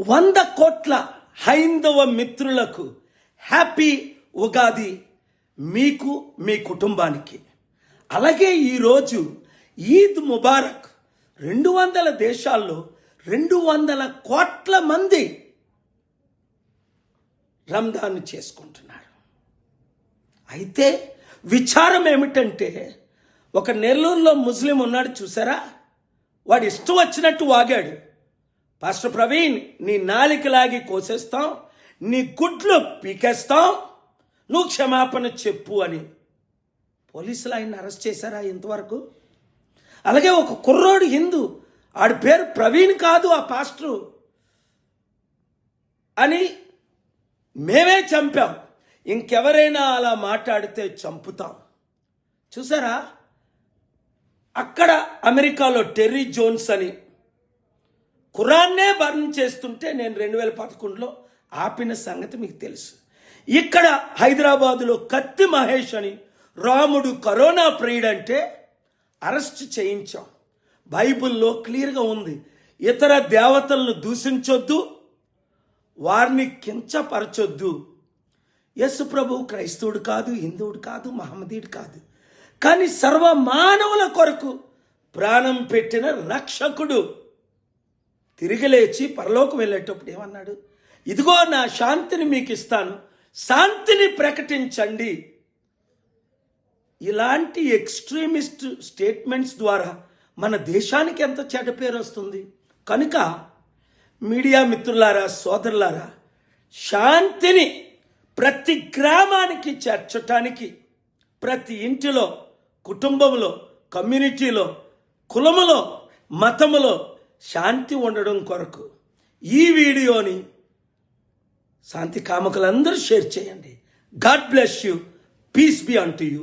100 కోట్ల హైందవ మిత్రులకు హ్యాపీ ఉగాది, మీకు మీ కుటుంబానికి. అలాగే ఈరోజు ఈద్ ముబారక్. 200 దేశాల్లో 200 కోట్ల మంది రంజాన్ చేసుకుంటున్నారు. అయితే విచారం ఏమిటంటే, ఒక నెల్లూరులో ముస్లిం ఉన్నాడు చూసారా, వాడు ఇష్టం వచ్చినట్టు వాగాడు. పాస్టర్ ప్రవీణ్, నీ నాలిక లాగి కోసేస్తాం, నీ గుడ్లు పీకేస్తాం, నువ్వు క్షమాపణ చెప్పు అని పోలీసులు ఆయన్ని అరెస్ట్ చేశారా ఇంతవరకు? అలాగే ఒక కుర్రోడు హిందూ, ఆడి పేరు ప్రవీణ్ కాదు ఆ పాస్టరు అని మేమే చంపాం, ఇంకెవరైనా అలా మాట్లాడితే చంపుతాం. చూసారా, అక్కడ అమెరికాలో టెర్రీ జోన్స్ అని ఖురాన్నే బర్న్ చేస్తుంటే నేను 2011లో ఆపిన సంగతి మీకు తెలుసు. ఇక్కడ హైదరాబాదులో కత్తి మహేష్ అని, రాముడు కరోనా ప్రియుడంటే అరెస్ట్ చేయించాం. బైబిల్లో క్లియర్గా ఉంది, ఇతర దేవతలను దూషించొద్దు, వారిని కించపరచొద్దు. యేసు ప్రభు క్రైస్తవుడు కాదు, హిందువుడు కాదు, మహమ్మదీయుడు కాదు, కానీ సర్వ మానవుల కొరకు ప్రాణం పెట్టిన రక్షకుడు. తిరిగి లేచి పరలోకం వెళ్ళేటప్పుడు ఏమన్నాడు? ఇదిగో నా శాంతిని మీకు ఇస్తాను, శాంతిని ప్రకటించండి. ఇలాంటి ఎక్స్ట్రీమిస్ట్ స్టేట్మెంట్స్ ద్వారా మన దేశానికి ఎంత చెడ్డ పేరు వస్తుంది. కనుక మీడియా మిత్రులారా, సోదరులారా, శాంతిని ప్రతి గ్రామానికి చేర్చటానికి, ప్రతి ఇంటిలో, కుటుంబంలో, కమ్యూనిటీలో, కులములో, మతములో శాంతి ఉండడం కొరకు ఈ వీడియోని శాంతి కాముకులందరూ షేర్ చేయండి. God bless you. Peace be unto you.